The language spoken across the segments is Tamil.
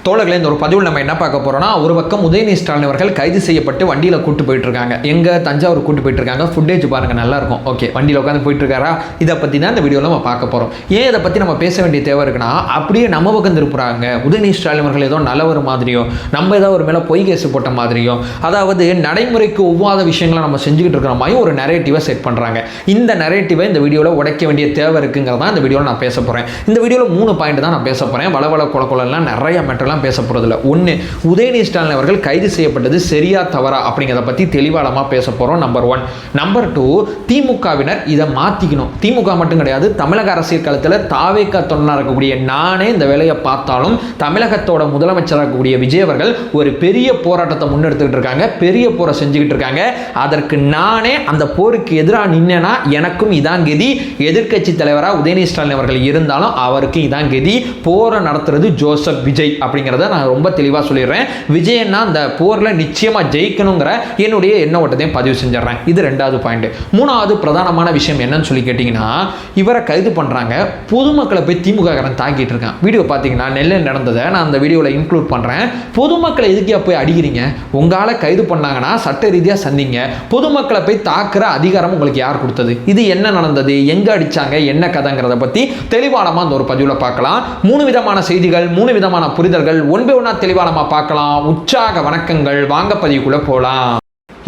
தோழர்களே, இந்த ஒரு பதிவில் நம்ம என்ன பார்க்க போறோம்னா, ஒரு பக்கம் உதயநிதி ஸ்டாலின் அவர்கள் கைது செய்யப்பட்டு வண்டியில் கூட்டு போயிட்டு இருக்காங்க. எங்க தஞ்சாவூர் கூட்டு போயிட்டு இருக்காங்க. ஃபுட்டேஜ் பாருங்க, நல்லா இருக்கும். ஓகே, வண்டியில் உட்காந்து போயிட்டு இருக்காரா, இதை பற்றி தான் இந்த வீடியோவில் நம்ம பார்க்க போறோம். ஏன் இதை பற்றி நம்ம பேச வேண்டிய தேவை இருக்குன்னா, அப்படியே நம்ம பக்கம் திருப்புறாங்க. உதயநிதி ஸ்டாலின் அவர்கள் ஏதோ நல்லவர் மாதிரியோ, நம்ம ஏதோ ஒரு மேலே பொய் கேஸ் போட்ட மாதிரியோ, அதாவது நடைமுறைக்கு ஒவ்வாத விஷயங்களை நம்ம செஞ்சுக்கிட்டு இருக்கிற மாதிரி ஒரு நரேட்டிவை செட் பண்ணுறாங்க. இந்த நரேட்டிவை இந்த வீடியோவில் உடைக்க வேண்டிய தேவை இருக்குங்கிறதான் இந்த வீடியோவில் நான் பேச போகிறேன். இந்த வீடியோவில் 3 பாயிண்ட் தான் நான் பேச போகிறேன். வளவள குளக்குளெல்லாம் நிறைய மேட்டர்லாம் பேச போகிறதில்ல. ஒன்று, உதயநிதி ஸ்டாலின் அவர்கள் கைது செய்யப்பட்டது சரியா தவறா அப்படிங்கிறத பற்றி தெளிவாளமாக பேச போகிறோம். நம்பர் 1. நம்பர் 2, திமுகவினர் இதை மாற்றிக்கணும். திமுக மட்டும் கிடையாது, தமிழக அரசியல் களத்தில் தாவேக தொண்டனாக இருக்கக்கூடிய நானே இந்த வேலையை பார்த்தாலும் தமிழகத்தோட முதலமைச்சராக இருக்கக்கூடிய விஜய் அவர்கள் ஒரு பெரிய போராட்டத்தை முன்னெடுத்துக்கிட்டு இருக்காங்க. பெரிய போரை செஞ்சுக்கிட்டு இருக்காங்க. அதற்கு நானே அந்த போருக்கு எதிராக நின்னேன்னா எனக்கும் இதான் கதி. எதிர்க்கட்சி தலைவராக உதயநிதி ஸ்டாலின் அவர்கள் இருந்தாலும் அவருக்கு இதான் கதி. போரை நடத்துறது ஜோசப் விஜய் அப்படிங்கிறத நான் ரொம்ப தெளிவாக சொல்லிடுறேன். விஜயன்னா அந்த போரில் நிச்சயமாக ஜெயிக்கணுங்கிற என்னுடைய எண்ண ஓட்டத்தையும் பதிவு செஞ்சிடறேன். இது 2வது பாயிண்ட். 3வது பிரதானமான விஷயம் என்னன்னு சொல்லி கேட்டிங்கன்னா, இவரை கைது பண்ணுறாங்க. பொதுமக்களை போய் திமுககாரன் தாக்கிட்டு இருக்கான். வீடியோ பார்த்தீங்கன்னா நெல்லையில் நடந்ததை நான் அந்த வீடியோவில் இன்க்ளூட் பண்ணுறேன். பொதுமக்களை எதுக்கே போய் அடிக்கிறீங்க? உங்களால் கைது பண்ணாங்கன்னா சட்ட ரீதியாக சந்திங்க. பொதுமக்களை போய் தாக்குற அதிகாரம் உங்களுக்கு யார் கொடுத்தது? இது என்ன நடந்தது? எங்கே அடித்தாங்க? என்ன கதைங்கிறத பற்றி தெளிவானமாக அந்த ஒரு பதிவில் பார்க்கலாம். 3 விதமான செய்திகள், 3 விதமான புரிதல்கள் ஒன்றா தெளிவானமாக பார்க்கலாம். உற்சாக வணக்கங்கள். வாங்க பதிவுக்குள்ளே போகலாம்.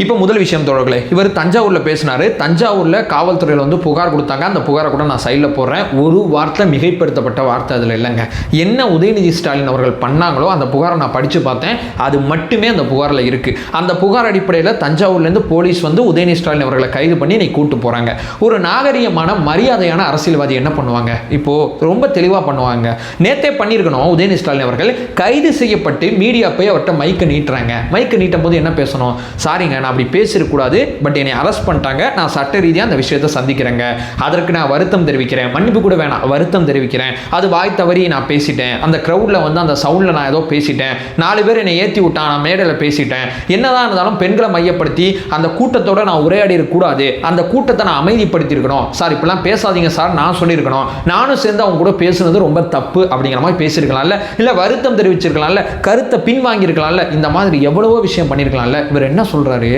இப்போ முதல் விஷயம் தோழர்களே, இவர் தஞ்சாவூரில் பேசினார். தஞ்சாவூரில் காவல்துறையில் வந்து புகார் கொடுத்தாங்க. அந்த புகாரை கூட நான் சைடில் போடுறேன். ஒரு வார்த்தை மிகைப்படுத்தப்பட்ட வார்த்தை அதில் இல்லைங்க. என்ன உதயநிதி ஸ்டாலின் அவர்கள் பண்ணாங்களோ அந்த புகாரை நான் படித்து பார்த்தேன். அது மட்டுமே அந்த புகாரில் இருக்குது. அந்த புகார் அடிப்படையில் தஞ்சாவூர்லேருந்து போலீஸ் வந்து உதயநிதி ஸ்டாலின் அவர்களை கைது பண்ணி இன்னைக்கு கூட்டு போகிறாங்க. ஒரு நாகரிகமான மரியாதையான அரசியல்வாதி என்ன பண்ணுவாங்க? இப்போது ரொம்ப தெளிவாக பண்ணுவாங்க. நேற்றே பண்ணியிருக்கணும். உதயநிதி ஸ்டாலின் அவர்கள் கைது செய்யப்பட்டு மீடியா போய் அவர்கிட்ட மைக்கை நீட்டுறாங்க. மைக்கை நீட்டும் போது என்ன பேசணும்? சாரிங்க, நான் அப்படி பேசிடக்கூடாது, பட் என்னை அரெஸ்ட் பண்ணிட்டாங்க, நான் சட்ட ரீதியாக அந்த விஷயத்தை சந்திக்கிறேங்க, அதற்கு நான் வருத்தம் தெரிவிக்கிறேன், மன்னிப்பு கூட வேணாம், வருத்தம் தெரிவிக்கிறேன், அது வாய் தவறி நான் பேசிட்டேன், அந்த க்ரௌடில் வந்து அந்த சவுண்டில் நான் ஏதோ பேசிட்டேன், 4 பேர் என்னை ஏற்றி விட்டான், நான் மேடையில் பேசிட்டேன், என்னதான் இருந்தாலும் பெண்களை மையப்படுத்தி அந்த கூட்டத்தோடு நான் உரையாடி இருக்கக்கூடாது, அந்த கூட்டத்தை நான் அமைதிப்படுத்தியிருக்கணும், சார் இப்படிலாம் பேசாதீங்க சார் நான் சொல்லியிருக்கணும், நானும் சேர்ந்து அவங்க கூட பேசுனது ரொம்ப தப்பு அப்படிங்கிற மாதிரி பேசியிருக்கலாம்ல, இல்லை வருத்தம் தெரிவிச்சிருக்கலாம்ல, கருத்தை பின்வாங்கியிருக்கலாம்ல, இந்த மாதிரி எவ்வளவோ விஷயம் பண்ணியிருக்கலாம்ல. இவர் என்ன சொல்கிறாரு?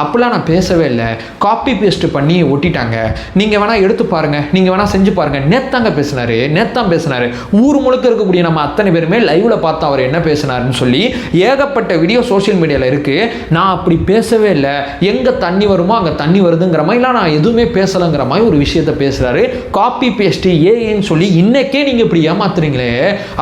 அப்பெல்லாம் நான் பேசவே இல்லை, காப்பி பேஸ்ட் பண்ணி ஒட்டிட்டாங்க, நீங்கள் வேணால் எடுத்து பாருங்கள், நீங்கள் வேணால் செஞ்சு பாருங்கள். நேத்தாங்க பேசினாரு, நேத்தான் பேசினாரு. ஊர் முழுக்க இருக்கக்கூடிய நம்ம அத்தனை பேருமே லைவில் பார்த்தா அவர் என்ன பேசினாருன்னு சொல்லி ஏகப்பட்ட வீடியோ சோஷியல் மீடியாவில் இருக்குது. நான் அப்படி பேசவே இல்லை, எங்கே தண்ணி வருமோ அங்கே தண்ணி வருதுங்கிற மாதிரிலாம் நான் எதுவுமே பேசலைங்கிற மாதிரி ஒரு விஷயத்தை பேசுகிறாரு. காப்பி பேஸ்ட் ஏன்னு சொல்லி இன்னைக்கே நீங்கள் இப்படி ஏமாத்துறீங்களே,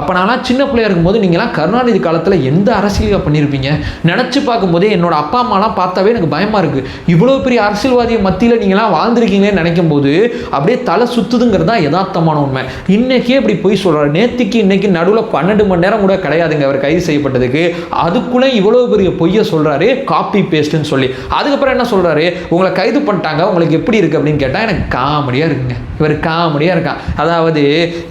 அப்போ நான்லாம் சின்ன பிள்ளையா இருக்கும்போது நீங்களாம் கருணாநிதி காலத்தில் எந்த அரசியலாக பண்ணியிருப்பீங்க? நினச்சி பார்க்கும்போதே என்னோட அப்பா அம்மாலாம் பார்த்தாவே எனக்கு பயமா இருக்கு. இவ்வளவு பெரிய அரசியல்வாதி மத்தியில் நீங்களாம் வாழ்ந்திருக்கீங்களேன்னு நினைக்கும் போது அப்படியே தலை சுத்துதுங்கிறது தான் யதார்த்தமான உண்மை. இன்னைக்கே இப்படி போய் சொல்றாரு. நேத்திக்கு இன்னைக்கு நடுவில் 12 மணி நேரம் கூட கிடையாதுங்க அவர் கைது செய்யப்பட்டதுக்கு, அதுக்குள்ளே இவ்வளவு பெரிய பொய்யை சொல்றாரு, காப்பி பேஸ்ட்னு சொல்லி. அதுக்கப்புறம் என்ன சொல்றாரு? உங்களை கைது பண்ணிட்டாங்க, உங்களுக்கு எப்படி இருக்கு அப்படின்னு கேட்டால் எனக்கு காமெடியா இருக்குங்க. இவர் காமெடியா இருக்கான். அதாவது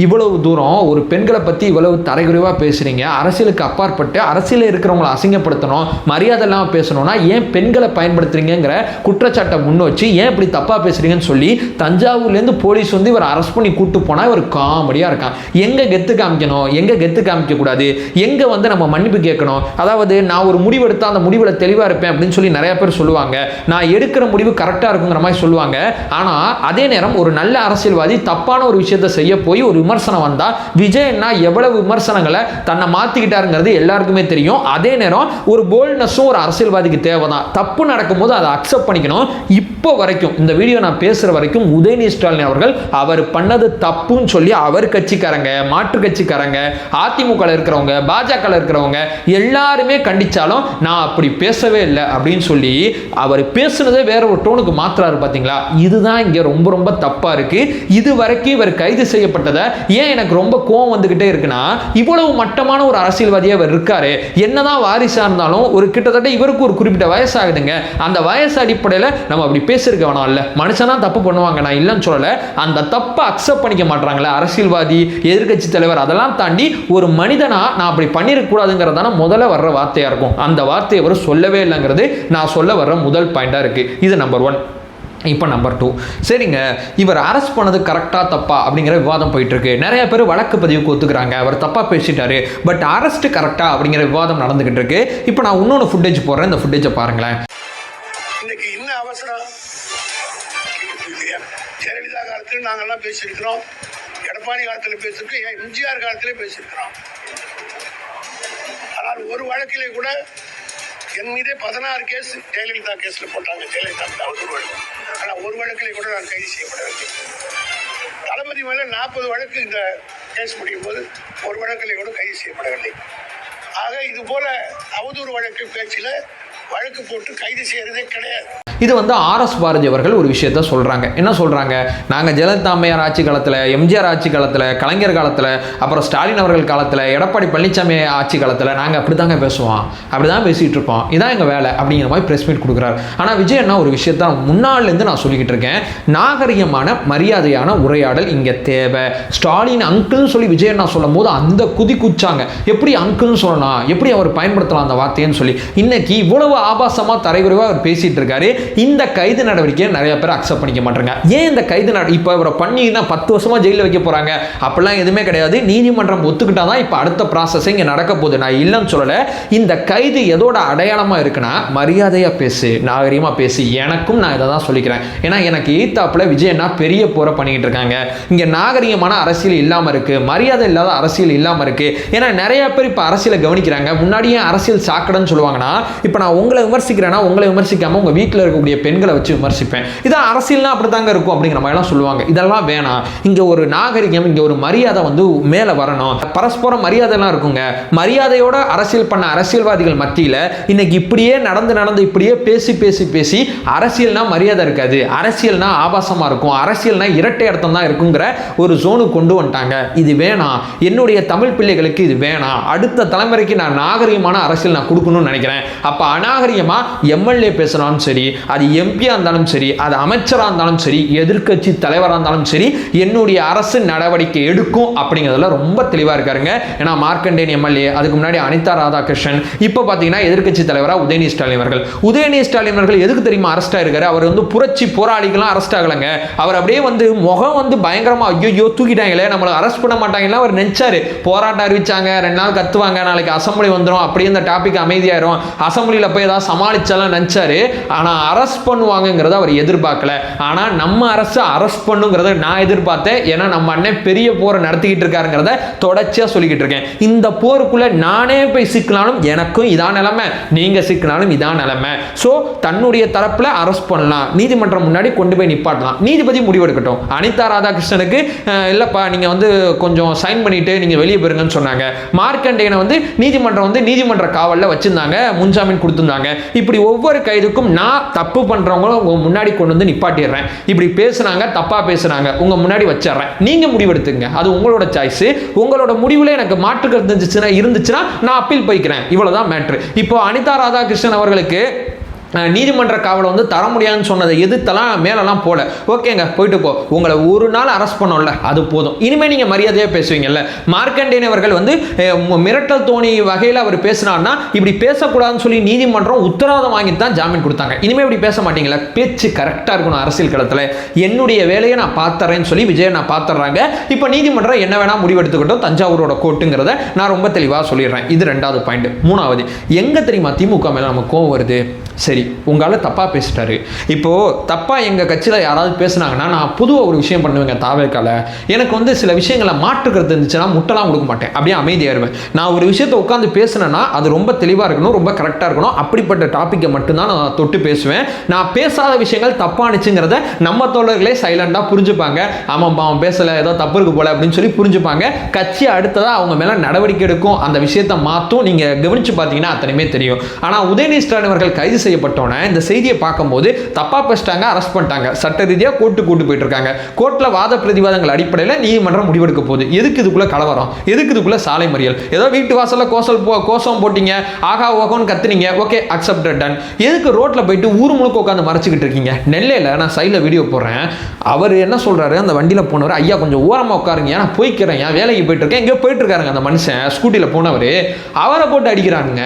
இவ்வளவு தூரம் ஒரு பெண்களை பற்றி இவ்வளவு தரைக்குறைவாக பேசுறீங்க, அரசியலுக்கு அப்பாற்பட்டு அரசியலில் இருக்கிறவங்களை அசிங்கப்படுத்தணும், மரியாதை இல்லாமல் பேசணும்னா ஏன் பெண்களை பயன்படுத்துறீங்கிற குற்றச்சாட்டை முன் வச்சு ஏன் இப்படி தப்பா பேசுறீங்கன்னு சொல்லி தஞ்சாவூர்லேருந்து போலீஸ் வந்து இவர் அரெஸ்ட் பண்ணி கூட்டு போனா இவர் காமெடியா இருக்கான். எங்க கெத்து காமிக்கணும், எங்க கெத்து காமிக்க கூடாது, எங்க வந்து நம்ம மன்னிப்பு கேட்கணும், அதாவது நான் ஒரு முடிவு எடுத்தா அந்த முடிவில் தெளிவா இருப்பேன் அப்படின்னு சொல்லி நிறைய பேர் சொல்லுவாங்க, நான் எடுக்கிற முடிவு கரெக்டா இருக்குங்கிற மாதிரி சொல்லுவாங்க. ஆனா அதே நேரம் ஒரு நல்ல அரசியல்வாதி தப்பான ஒரு விஷயத்தை செய்ய போய் ஒரு விமர்சனம் வந்தா விஜய்னா எவ்வளவு விமர்சனங்களை தன்னை மாத்திக்கிட்டாருங்கிறது எல்லாருக்குமே தெரியும். அதே நேரம் ஒரு போல்ட்னஸும் ஒரு அரசியல்வாதிக்கு தேவைதான். தப்பு நடக்கும்போது அதை அக்செப்ட் பண்ணிக்கணும். இப்போ வரைக்கும் இந்த வீடியோ நான் பேசுற வரைக்கும் உதயநிதி ஸ்டாலின் அவர்கள் அவர் பண்ணது தப்புன்னு சொல்லி அவர் கட்சிக்காரங்க, மாற்று கட்சிக்காரங்க, அதிமுக இருக்கிறவங்க, பாஜக இருக்கிறவங்க எல்லாருமே கண்டிச்சாலும் நான் அப்படி பேசவே இல்லை அப்படின்னு சொல்லி அவர் பேசுனதே வேற ஒரு டோனுக்கு மாத்துறாரு. பாத்தீங்களா? இதுதான் இங்க ரொம்ப ரொம்ப தப்பா இருக்கு. இது வரைக்கும் இவர் கைது செய்யப்பட்டதை ஏன் எனக்கு ரொம்ப கோவம் வந்துகிட்டே இருக்குன்னா, இவ்வளவு மட்டமான ஒரு அரசியல்வாதியா அவர் இருக்காரு. என்னதான் வாரிசா இருந்தாலும் ஒரு கிட்டத்தட்ட இவருக்கு ஒரு குறிப்பிட்ட வயசாகுதுங்க. அந்த வயசு அடிப்படையில் நம்ம அப்படி பேசியிருக்க வேணாம். இல்லை, மனுஷனா தப்பு பண்ணுவாங்க, நான் இல்லைன்னு சொல்லலை. அந்த தப்பை அக்செப்ட் பண்ணிக்க மாட்டாங்களே அரசியல்வாதி, எதிர்கட்சி தலைவர், அதெல்லாம் தாண்டி ஒரு மனிதனா நான் அப்படி பண்ணிருக்கூடாதுங்கிறதான முதல்ல வர்ற வார்த்தையா இருக்கும். அந்த வார்த்தையை அவர் சொல்லவே இல்லைங்கிறது நான் சொல்ல வர்ற முதல் பாயிண்டா இருக்கு. இது நம்பர் 1. இப்போ நம்பர் 2, சரிங்க, இவர் அரெஸ்ட் பண்ணது கரெக்டாக தப்பா அப்படிங்கிற விவாதம் போயிட்டு இருக்கு. நிறைய பேர் வழக்கு பதிவுக்கு ஒத்துக்கிறாங்க, அவர் தப்பா பேசிட்டாரு, பட் அரெஸ்ட் கரெக்டா அப்படிங்கிற விவாதம் நடந்துகிட்டு இருக்கு. இப்போ நான் இன்னொன்று ஃபுட்டேஜ் போடுறேன், இந்த ஃபுட்டேஜை பாருங்களேன். இன்னைக்கு என்ன அவசரம்? ஜெயலலிதா காலத்தில் நாங்கள்லாம் பேசியிருக்கிறோம், எடப்பாடி காலத்தில் பேசியிருக்கோம், எம்ஜிஆர் காலத்திலே பேசியிருக்கிறோம். ஆனால் ஒரு வழக்கிலே கூட என் மீதே 16 கேஸ் ஜெயலலிதா கேஸ்ல போட்டாங்க. ஜெயலலிதா அவதூறு வழக்கு. ஆனால் ஒரு வழக்கிலே கூட நான் கைது செய்யப்படவில்லை. தளபதி மேல 40 வழக்கு இந்த கேஸ் முடியும் போது ஒரு வழக்கிலே கூட கைது செய்யப்படவில்லை. ஆக இது போல அவதூறு வழக்கு பேச்சில் வழக்கு போட்டு கைது செய்யறதே கிடையாது. இது வந்து ஆர்எஸ் பாரதி அவர்கள் ஒரு விஷயத்த சொல்கிறாங்க. என்ன சொல்கிறாங்க? நாங்கள் ஜெயலலிதா அம்மையார் ஆட்சி காலத்தில், எம்ஜிஆர் ஆட்சி காலத்தில், கலைஞர் காலத்தில், அப்புறம் ஸ்டாலின் அவர்கள் காலத்தில், எடப்பாடி பழனிசாமி ஆட்சி காலத்தில் நாங்கள் அப்படி தாங்க பேசுவோம், அப்படி தான் பேசிகிட்டு இருப்போம், இதான் எங்கள் வேலை அப்படிங்கிற மாதிரி ப்ரெஸ் மீட் கொடுக்குறாரு. ஆனால் விஜய் என்ன ஒரு விஷயத்த முன்னாள்லேருந்து நான் சொல்லிக்கிட்டு இருக்கேன், நாகரிகமான மரியாதையான உரையாடல் இங்கே தேவை. ஸ்டாலின் அங்கிள்னு சொல்லி விஜய் என்ன சொல்லும் போது அந்த குதி குச்சாங்க, எப்படி அங்கிள்னு சொல்லலாம், எப்படி அவர் பயன்படுத்தலாம் அந்த வார்த்தைன்னு சொல்லி. இன்னைக்கு இவ்வளவு ஆபாசமாக தரைகுறைவாக அவர் பேசிகிட்டு இருக்காரு. இந்த கைது நடவடிக்கையை நிறைய பேர் அக்செப்ட் பண்ணிக்க மாட்டாங்க. ஏன் இந்த கைது இப்போ இவரை பண்ணினா 10 வருஷமா ஜெயிலில் வைக்க போறாங்க? அப்படிலாம் எதுவுமே கிடையாது. நீதிமன்றம் ஒத்துக்கிட்டா தான் இப்போ அடுத்த ப்ராசஸ் இங்கே நடக்க போகுது. நான் இல்லைன்னு சொல்லலை. இந்த கைது எதோட அடையாளமாக இருக்குன்னா, மரியாதையாக பேசு, நாகரிகமாக பேசு. எனக்கும் நான் இதை தான் சொல்லிக்கிறேன். ஏன்னா எனக்கு ஈத்தாப்பில் விஜயன்னா பெரிய போரை பண்ணிக்கிட்டு இருக்காங்க. இங்கே நாகரிகமான அரசியல் இல்லாமல் இருக்கு, மரியாதை இல்லாத அரசியல் இல்லாமல் இருக்கு. ஏன்னா நிறைய பேர் இப்போ அரசியலை கவனிக்கிறாங்க. முன்னாடியே அரசியல் சாக்கடைன்னு சொல்லுவாங்கன்னா, இப்போ நான் உங்களை விமர்சிக்கிறேன்னா உங்களை விமர்சிக்காம உங்க வீட்டில் இருக்கக்கூடிய பெண்களை வச்சு விமர்சிப்பேன். இதான் அரசியல்னா அப்படித்தாங்க இருக்கும் அப்படிங்கிற மாதிரி எல்லாம் சொல்லுவாங்க. இதெல்லாம் வேணாம். இங்க ஒரு நாகரிகம், இங்க ஒரு மரியாதை வந்து மேல வரணும். பரஸ்பர மரியாதை எல்லாம் இருக்குங்க. மரியாதையோட அரசியல் பண்ண அரசியல்வாதிகள் மத்தியில இன்னைக்கு இப்படியே நடந்து இப்படியே பேசி அரசியல்னா மரியாதை இருக்காது, அரசியல்னா ஆபாசமா இருக்கும், அரசியல்னா இரட்டை அர்த்தம் தான் இருக்குங்கிற ஒரு ஜோனு கொண்டு வந்துட்டாங்க. இது வேணாம். என்னுடைய தமிழ் பிள்ளைகளுக்கு இது வேணாம். அடுத்த தலைமுறைக்கு நான் நாகரிகமான அரசியல் நான் கொடுக்கணும்னு நினைக்கிறேன். அப்ப அநாகரிகமா எம்எல்ஏ பேசினாலும் சரி, அது எம்பியா இருந்தாலும் சரி, அது அமைச்சராக இருந்தாலும் சரி, எதிர்க்கட்சி தலைவராக இருந்தாலும் சரி, என்னுடைய அரசு நடவடிக்கை எடுக்கும் அப்படிங்கிறதுல ரொம்ப தெளிவாக இருக்காருங்க. ஏன்னா மார்க்கண்டேயன் எம்எல்ஏ, அதுக்கு முன்னாடி அனிதா ராதாகிருஷ்ணன், இப்போ பார்த்தீங்கன்னா எதிர்க்கட்சி தலைவராக உதயநிதி ஸ்டாலின் அவர்கள். உதயநிதி ஸ்டாலின் அவர்கள் எதுக்கு தெரியுமா அரெஸ்ட் ஆயிருக்காரு? அவர் வந்து புரட்சி போராளிகளாம் அரெஸ்ட் ஆகலைங்க. அவர் அப்படியே வந்து முகம் வந்து பயங்கரமா ஐயோ தூக்கிட்டாங்களே, நம்மளை அரெஸ்ட் பண்ண மாட்டாங்களா அவர் நினைச்சாரு. போராட்டம் அறிவிச்சாங்க, 2 நாள் கத்துவாங்க, நாளைக்கு அசம்பிளி வந்துடும், அப்படியே இந்த டாபிக் அமைதியாயிரும், அசம்பிளியில் போய் ஏதாவது சமாளிச்சாலும் நினைச்சாரு. ஆனால் அரெஸ்ட் பண்ணுவாங்கிறத அவர் எதிர்பார்க்கல. ஆனால் நம்ம அரசு அரெஸ்ட் பண்ணுங்கிறத நான் எதிர்பார்த்தேன். ஏன்னா நம்ம அண்ணன் பெரிய போரை நடத்திக்கிட்டு இருக்காருங்கிறத தொடர்ச்சியாக சொல்லிக்கிட்டு இருக்கேன். இந்த போருக்குள்ள நானே போய் சிக்கினாலும் எனக்கும் இதான் நிலைமை, நீங்க சிக்கினாலும் இதான் நிலைமை. ஸோ தன்னுடைய தரப்புல அரெஸ்ட் பண்ணலாம், நீதிமன்றம் முன்னாடி கொண்டு போய் நிப்பாட்டலாம், நீதிபதி முடிவெடுக்கட்டும். அனிதா ராதாகிருஷ்ணனுக்கு இல்லப்பா நீங்க வந்து கொஞ்சம் சைன் பண்ணிட்டு நீங்க வெளியே போயிருங்கன்னு சொன்னாங்க. மார்க்கண்டேயனை வந்து நீதிமன்றம் வந்து நீதிமன்ற காவலில் வச்சிருந்தாங்க, முன்ஜாமீன் கொடுத்திருந்தாங்க. இப்படி ஒவ்வொரு கைதுக்கும் நான் தப்பு பண்றவங்களும் உங்க முன்னாடி கொண்டு வந்து நிப்பாட்டிடுறேன். இப்படி பேசுனாங்க, தப்பா பேசுனாங்க, உங்க முன்னாடி வச்சிடுறேன், நீங்க முடிவெடுத்துங்க, அது உங்களோட சாய்ஸ். உங்களோட முடிவுல எனக்கு மாற்று கருத்து இருந்துச்சுன்னா நான் அப்பீல் போய்க்கிறேன். இவ்வளவுதான் மேட்ரு. இப்போ அனிதா ராதாகிருஷ்ணன் அவர்களுக்கு நீதிமன்ற காவலை வந்து தர முடியாதுன்னு சொன்னதை எதிர்த்தெல்லாம் மேலெல்லாம் போல. ஓகேங்க போயிட்டு போ, உங்களை ஒரு நாள் அரெஸ்ட் பண்ணோம்ல அது போதும், இனிமேல் நீங்கள் மரியாதையாக பேசுவீங்கல்ல. மார்க்கண்டேயன் அவர்கள் வந்து மிரட்டல் தோணி வகையில் அவர் பேசினார்னா இப்படி பேசக்கூடாதுன்னு சொல்லி நீதிமன்றம் உத்தரவாதம் வாங்கி தான் ஜாமீன் கொடுத்தாங்க. இனிமேல் இப்படி பேச மாட்டீங்களா? பேச்சு கரெக்டாக இருக்கணும் அரசியல் களத்தில். என்னுடைய வேலையை நான் பார்த்துறேன்னு சொல்லி விஜய் நான் பார்த்துறாங்க. இப்போ நீதிமன்றம் என்ன வேணா முடிவெடுத்துக்கிட்டோம், தஞ்சாவூரோட கோர்ட்டுங்கிறத நான் ரொம்ப தெளிவாக சொல்லிடுறேன். இது 2வது பாயிண்ட். 3வது, எங்க தெரியுமா திமுக மேலே நமக்கு கோவம் வருது? சரி, உங்களால் தப்பாக பேசிட்டாரு. இப்போது தப்பாக எங்கள் கட்சியில் யாராவது பேசுனாங்கன்னா நான் பொதுவாக ஒரு விஷயம் பண்ணுவேங்க. தாவேக்கால எனக்கு வந்து சில விஷயங்களை மாற்றுக்கிறது இருந்துச்சுன்னா முட்டெல்லாம் கொடுக்க மாட்டேன், அப்படியே அமைதியாயிருவேன். நான் ஒரு விஷயத்தை உட்காந்து பேசுனேன்னா அது ரொம்ப தெளிவாக இருக்கணும், ரொம்ப கரெக்டாக இருக்கணும். அப்படிப்பட்ட டாப்பிக்கை மட்டும்தான் நான் தொட்டு பேசுவேன். நான் பேசாத விஷயங்கள் தப்பானுச்சுங்கிறத நம்ம தோழர்களே சைலண்டாக புரிஞ்சுப்பாங்க. ஆமாம் அவன் பேசலை, ஏதோ தப்பு இருக்கு போல அப்படின்னு சொல்லி புரிஞ்சுப்பாங்க. கட்சி அடுத்ததாக அவங்க மேலே நடவடிக்கை எடுக்கும், அந்த விஷயத்தை மாற்றும். நீங்கள் கவனித்து பார்த்தீங்கன்னா அத்தனையுமே தெரியும். ஆனால் உதயநிதி ஸ்டாலின் அவர்கள் கைது செய்யப்பட்டோன்னே இந்த செய்தியை பார்க்கும்போது தப்பா பேசிட்டாங்க, அரெஸ்ட் பண்ணிட்டாங்க, சட்ட ரீதியாக கோர்ட்டு கூட்டு போயிட்டு இருக்காங்க. கோர்ட்ல வாத பிரதிவாதங்கள் அடிப்படையில் நீதிமன்றம் முடிவெடுக்க போகுது. எதுக்கு இதுக்குள்ள கலவரம், எதுக்கு இதுக்குள்ள சாலை மறியல்? ஏதோ வீட்டு வாசல்ல கோஷம் போட்டீங்க, ஆகா ஓகோன்னு கத்துனீங்க, ஓகே அக்செப்டட் டன். எதுக்கு ரோட்ல போயிட்டு ஊர் முழுக்க உட்காந்து மறைச்சிக்கிட்டு இருக்கீங்க? நெல்லையில் நான் சைடில் வீடியோ போடுறேன். அவர் என்ன சொல்றாரு, அந்த வண்டியில் போனவர், ஐயா கொஞ்சம் ஓரமாக உட்காருங்க, நான் போய்க்கிறேன், என் வேலைக்கு போயிட்டு இருக்கேன். எங்கேயோ போயிட்டு இருக்காருங்க அந்த மனுஷன், ஸ்கூட்டியில் போனவர். அவரை போட்டு அடிக்கிறானுங்க.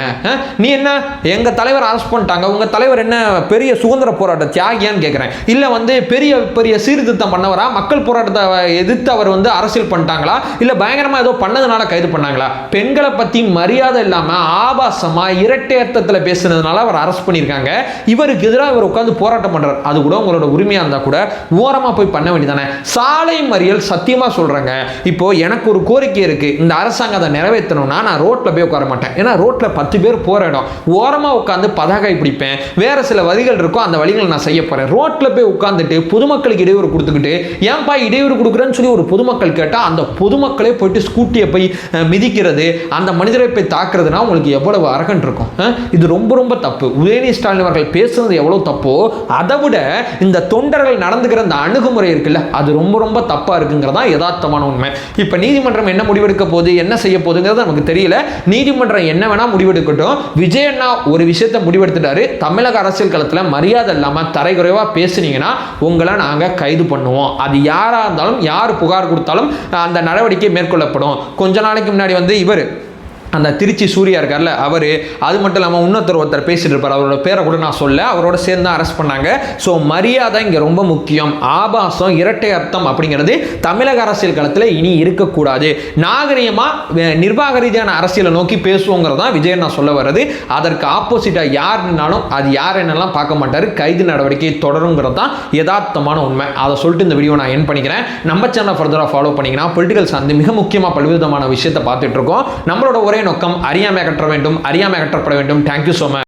நீ என்ன எங்க தலைவர் அரெஸ்ட் பண்ணிட்டாங்க, உங்க தலைவர் என்ன பெரிய சுதந்திர போராட்ட தியாகியான்னு கேட்கிறேன். இல்ல வந்து பெரிய பெரிய சீர்திருத்தம் பண்ணவரா? மக்கள் போராட்டத்தை எதிர்த்து அவர் வந்து அரசியல் பண்ணிட்டாங்களா? இல்ல பயங்கரமா ஏதோ பண்ணதுனால கைது பண்ணாங்களா? பெண்களை பத்தி மரியாதை இல்லாம ஆபாசமா இரட்டை அர்த்தத்துல பேசுனதுனால அவர் அரெஸ்ட் பண்ணிருக்காங்க. இவருக்கு எதிராக இவர் உட்கார்ந்து போராட்டம் பண்றாரு. அது கூட உங்களோட உரிமையா இருந்தா கூட ஓரமா போய் பண்ண வேண்டியதானே. சாலை மறியல் சத்தியமா சொல்றேங்க. இப்போ எனக்கு ஒரு கோரிக்கை இருக்கு. இந்த அரசாங்கம் அதை நிறைவேற்றணும்னா நான் ரோட்ல போய் உட்கார மாட்டேன். ஏன்னா ரோட்ல 10 பேர் போற இடம். ஓரமா உட்கார்ந்து பதாகை பிடிப்பேன். வேற சில வழிகள் இருக்கும், அந்த வழிகளை நான் செய்ய போறேன். ரோட்ல போய் உட்கார்ந்துட்டு பொதுமக்களுக்கு இடையூறு கொடுத்துக்கிட்டு ஏன்பா இடையூறு கொடுக்குறேன்னு சொல்லி ஒரு பொதுமக்கள் கேட்டா அந்த பொதுமக்களே போயிட்டு ஸ்கூட்டியை போய் மிதிக்கிறது, அந்த மனிதரை போய் தாக்குறதுனா உங்களுக்கு எவ்வளவு அரகன் இருக்கும். இது ரொம்ப ரொம்ப தப்பு. உதயநிதி ஸ்டாலின் அவர்கள் பேசுறது எவ்வளவு தப்போ அதை விட இந்த தொண்டர்கள் நடந்துக்கிற அந்த அணுகுமுறை இருக்குல்ல, அது ரொம்ப ரொம்ப தப்பா இருக்குங்கிறதா யதார்த்தமான உண்மை. இப்ப நீதிமன்றம் என்ன முடிவெடுக்க போகுது, என்ன செய்ய போகுதுங்கிறது நமக்கு தெரியல. நீதிமன்றம் என்ன வேணா முடிவெடுக்கட்டும். விஜய் அண்ணா ஒரு விஷயத்தை முடிவெடுத்துட்டாரு. தமிழக அரசியல் களத்தில் மரியாதை இல்லாம தரைக்குறைவா பேசுனீங்கன்னா உங்களை நாங்க கைது பண்ணுவோம். அது யாரா இருந்தாலும், யார் புகார் கொடுத்தாலும் அந்த நடவடிக்கை மேற்கொள்ளப்படும். கொஞ்ச நாளைக்கு முன்னாடி வந்து இவர் அந்த திருச்சி சூர்யா இருக்கார்ல, அவர் அது மட்டும் இல்லாமல் ஒருத்தர் பேசிட்டு இருப்பார். அவரோட பேரை கூட நான் சொல்ல, அவரோட சேர்ந்து அரெஸ்ட் பண்ணாங்க. ஸோ மரியாதை இங்கே ரொம்ப முக்கியம். ஆபாசம், இரட்டை அர்த்தம் அப்படிங்கிறது தமிழக அரசியல் களத்தில் இனி இருக்கக்கூடாது. நாகரிகமாக நிர்வாக ரீதியான அரசியலை நோக்கி பேசுவோங்கிறது தான் விஜய் நான் சொல்ல வர்றது. அதற்கு ஆப்போசிட்டாக யார் நின்னாலும் அது யார் என்னெல்லாம் பார்க்க மாட்டார். கைது நடவடிக்கை தொடருங்கிறது தான் யதார்த்தமான உண்மை. அதை சொல்லிட்டு இந்த வீடியோ நான் என் பண்ணிக்கிறேன். நம்ம சேனலை ஃபர்தராக ஃபாலோ பண்ணிங்கன்னா பொலிட்டிக்கல் சார்ந்து மிக முக்கியமாக பல்விதமான விஷயத்தை பார்த்துட்டு இருக்கோம். நம்மளோட ஒரே நோக்கம் அறியாமை அகற்ற வேண்டும், அறியாமை அகற்றப்பட வேண்டும். Thank you so much.